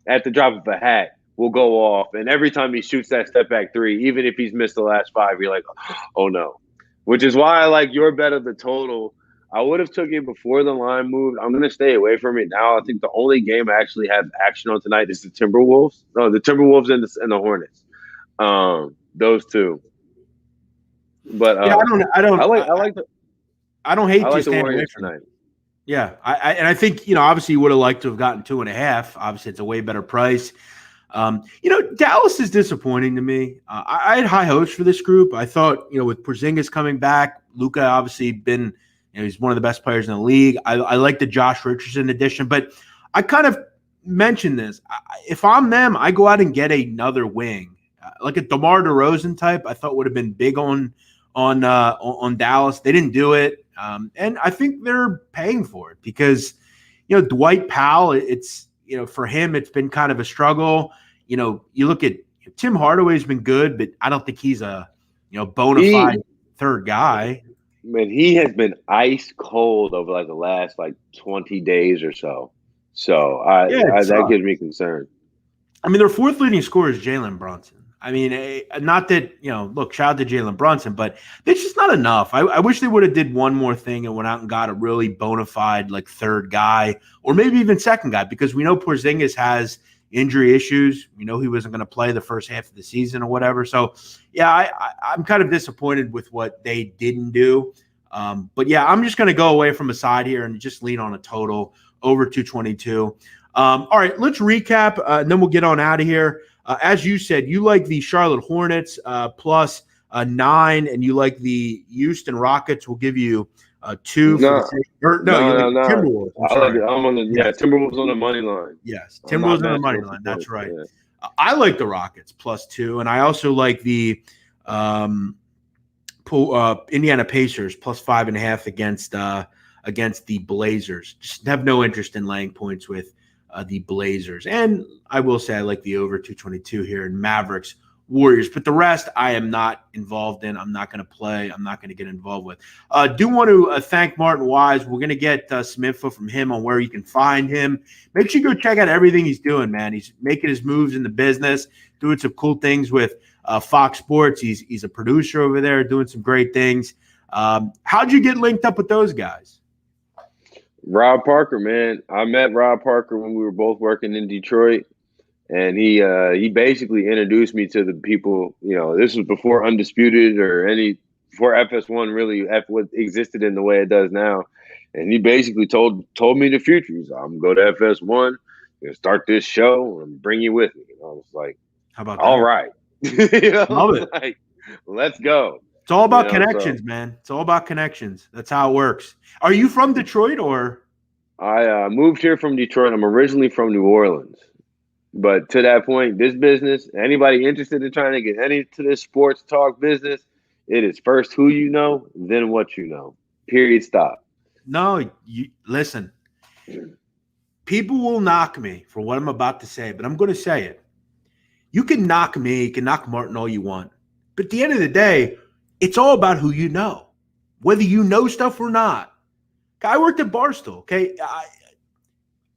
at the drop of a hat, will go off. And every time he shoots that step back three, even if he's missed the last five, you're like, oh no. Which is why I like your bet of the total. I would have took it before the line moved. I'm going to stay away from it now. I think the only game I actually have action on tonight is the Timberwolves. No, the Timberwolves and the Hornets. Those two. But I don't hate I like just the staying away Warriors from it. tonight. Yeah, I think obviously you would have liked to have gotten 2.5. Obviously, it's a way better price. Dallas is disappointing to me. I had high hopes for this group. I thought with Porzingis coming back, Luka obviously been. He's one of the best players in the league. I like the Josh Richardson addition, but I kind of mentioned this. If I'm them, I go out and get another wing, like a DeMar DeRozan type. I thought would have been big on Dallas. They didn't do it, and I think they're paying for it because Dwight Powell. It's for him, it's been kind of a struggle. You look at Tim Hardaway's been good, but I don't think he's a bona fide third guy. Man, he has been ice cold over like the last 20 days or so. So that gives me concern. I mean, their fourth leading scorer is Jalen Brunson. I mean, not that, look, shout out to Jalen Brunson, but it's just not enough. I wish they would have did one more thing and went out and got a really bona fide third guy or maybe even second guy, because we know Porzingis has injury issues. We know he wasn't going to play the first half of the season or whatever. So, yeah, I'm kind of disappointed with what they didn't do. But, yeah, I'm just going to go away from a side here and just lean on a total over 222. All right, let's recap, and then we'll get on out of here. As you said, you like the Charlotte Hornets plus 9, and you like the Houston Rockets. We'll give you 2. No. Timberwolves. I'm on the Timberwolves on the money line. Yes, Timberwolves on the money line. That's right. Yeah. I like the Rockets plus 2, and I also like the Indiana Pacers plus 5.5 against the Blazers. Just have no interest in laying points with the Blazers. And I will say I like the over 222 here in Mavericks Warriors. But the rest I am not involved in. I'm not going to play. I'm not going to get involved with. Do want to thank Martin Weiss. We're going to get some info from him on where you can find him. Make sure you go check out everything he's doing, man. He's making his moves in the business, doing some cool things with Fox Sports. He's a producer over there doing some great things. How'd you get linked up with those guys? Rob Parker, man. I met Rob Parker when we were both working in Detroit, and he basically introduced me to the people. This was before Undisputed or before FS1 really what existed in the way it does now. And he basically told me the future. He's like, I'm gonna go to FS1, start this show, and bring you with me. And I was like, how about that? All right. Love it. Let's go. It's all about connections, man. It's all about connections. That's how it works. Are you from Detroit or? I moved here from Detroit. I'm originally from New Orleans. But to that point, this business, anybody interested in trying to get into this sports talk business, it is first who you know, then what you know. Period. Stop. No, listen. People will knock me for what I'm about to say, but I'm going to say it. You can knock me, you can knock Martin all you want. But at the end of the day, it's all about who you know, whether you know stuff or not. I worked at Barstool, okay?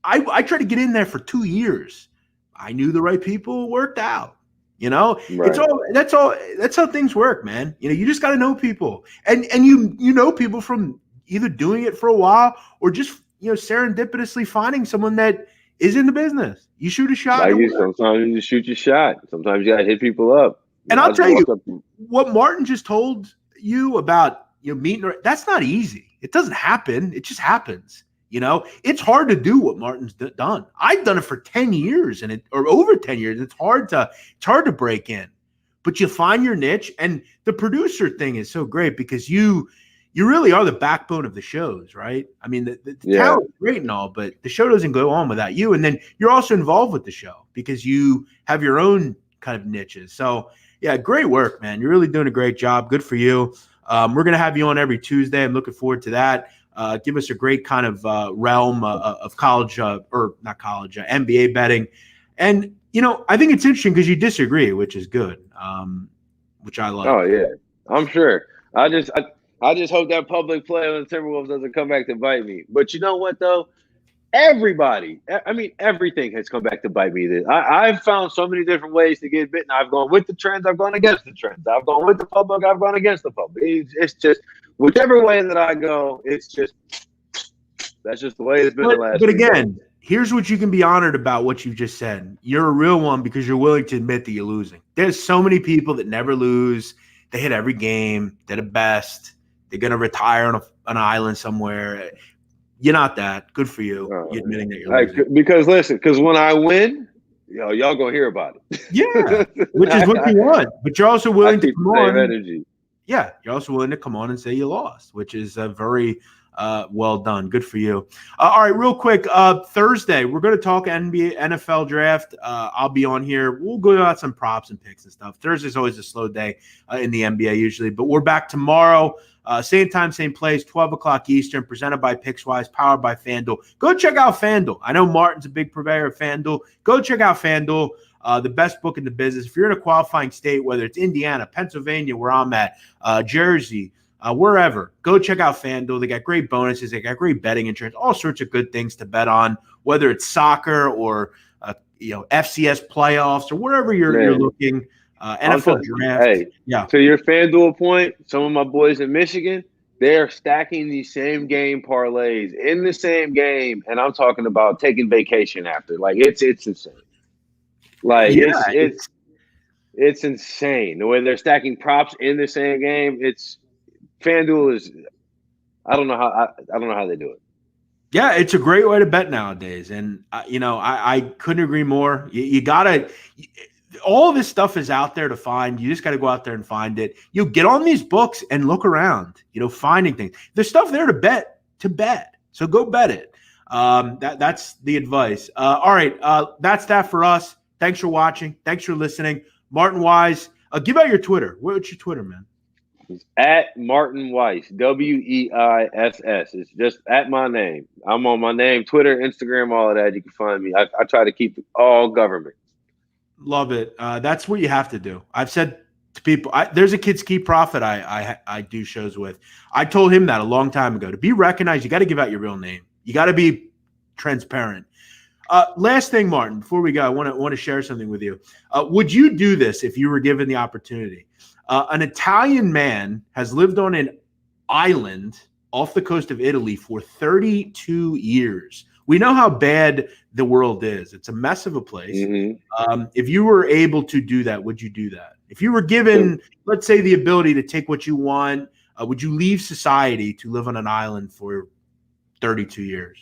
I tried to get in there for 2 years. I knew the right people, worked out. Right. That's how things work, man. You just got to know people. And you know people from either doing it for a while or just, serendipitously finding someone that is in the business. You shoot a shot. Sometimes you just shoot your shot. Sometimes you got to hit people up. And I'll tell you, what Martin just told you about meeting, that's not easy. It doesn't happen. It just happens. It's hard to do what Martin's done. I've done it for 10 years or over 10 years. It's hard to break in, but you find your niche. And the producer thing is so great because you really are the backbone of the shows, right? I mean, the talent's great and all, but the show doesn't go on without you. And then you're also involved with the show because you have your own kind of niches. So yeah, great work, man. You're really doing a great job. Good for you. We're going to have you on every Tuesday. I'm looking forward to that. Give us a great kind of realm of college or not college, NBA betting. And, I think it's interesting because you disagree, which is good, which I love. Oh, yeah, I'm sure. I just hope that public play on the Timberwolves doesn't come back to bite me. But you know what, though? Everybody, everything has come back to bite me. I've found so many different ways to get bitten. I've gone with the trends. I've gone against the trends. I've gone with the public. I've gone against the public. It's just whichever way that I go, that's just the way it's been the last. But again, here's what you can be honored about what you just said. You're a real one because you're willing to admit that you're losing. There's so many people that never lose. They hit every game. They're the best. They're going to retire on an island somewhere. You're not that. Good for you. You're admitting that you're losing. Because when I win, y'all gonna hear about it. Yeah, which is what you want. But you're also willing to come on. Energy. Yeah, you're also willing to come on and say you lost, which is very Well done. Good for you. All right, real quick. Thursday, we're going to talk NBA, NFL draft. I'll be on here. We'll go about some props and picks and stuff. Thursday's always a slow day in the NBA usually, but we're back tomorrow. Same time, same place, 12 o'clock Eastern, presented by PicksWise, powered by FanDuel. Go check out FanDuel. I know Martin's a big purveyor of FanDuel. Go check out FanDuel, the best book in the business. If you're in a qualifying state, whether it's Indiana, Pennsylvania, where I'm at, Jersey, wherever, go check out FanDuel. They got great bonuses. They got great betting insurance, all sorts of good things to bet on, whether it's soccer or FCS playoffs or wherever you're looking. NFL draft. Hey, yeah. To your FanDuel point, some of my boys in Michigan, they're stacking these same game parlays in the same game, and I'm talking about taking vacation after. Like it's insane. Like it's insane the way they're stacking props in the same game. It's FanDuel is. I don't know how they do it. Yeah, it's a great way to bet nowadays, and I couldn't agree more. You gotta. All of this stuff is out there to find. You just got to go out there and find it. You get on these books and look around, finding things. There's stuff there to bet. So go bet it. That's the advice. All right. That's that for us. Thanks for watching. Thanks for listening. Martin Weiss, give out your Twitter. What's your Twitter, man? It's at Martin Weiss, Weiss. It's just at my name. I'm on my name, Twitter, Instagram, all of that. You can find me. I try to keep it all government. Love it. That's what you have to do. I've said to people, there's a Kids Key Prophet I do shows with. I told him that a long time ago. To be recognized, you got to give out your real name. You got to be transparent. Last thing, Martin, before we go, I want to share something with you. Would you do this if you were given the opportunity? An Italian man has lived on an island off the coast of Italy for 32 years. We know how bad the world is. It's a mess of a place. Mm-hmm. If you were able to do that, would you do that? If you were given, let's say, the ability to take what you want, would you leave society to live on an island for 32 years?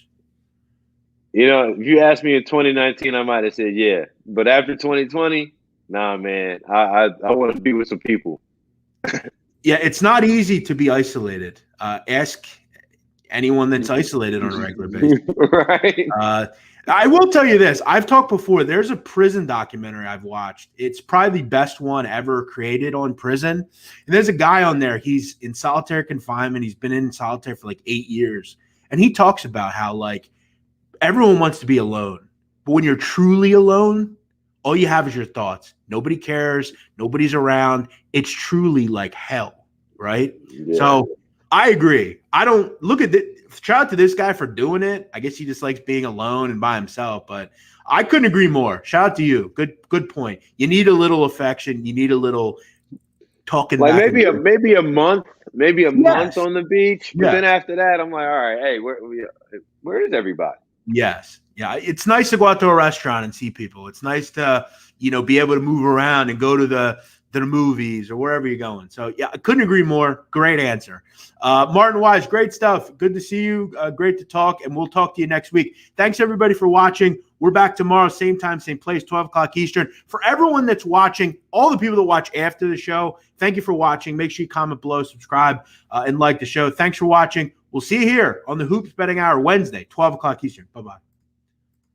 If you asked me in 2019, I might have said yeah. But after 2020, nah, man, I want to be with some people. Yeah, it's not easy to be isolated. Ask anyone that's isolated on a regular basis. Right. I will tell you this. I've talked before. There's a prison documentary I've watched. It's probably the best one ever created on prison. And there's a guy on there. He's in solitary confinement. He's been in solitary for like 8 years. And he talks about how everyone wants to be alone. But when you're truly alone, all you have is your thoughts. Nobody cares. Nobody's around. It's truly like hell, right? Yeah. So I agree. I don't look at it. Shout out to this guy for doing it. I guess he just likes being alone and by himself, but I couldn't agree more. Shout out to you. Good point. You need a little affection. You need a little talking. Like maybe a month on the beach. But then after that, I'm like, all right, hey, where is everybody? Yes. Yeah. It's nice to go out to a restaurant and see people. It's nice to, be able to move around and go to the movies or wherever you're going. So, yeah, I couldn't agree more. Great answer. Martin Weiss, great stuff. Good to see you. Great to talk, and we'll talk to you next week. Thanks, everybody, for watching. We're back tomorrow, same time, same place, 12 o'clock Eastern. For everyone that's watching, all the people that watch after the show, thank you for watching. Make sure you comment below, subscribe, and like the show. Thanks for watching. We'll see you here on the Hoops Betting Hour Wednesday, 12 o'clock Eastern. Bye-bye.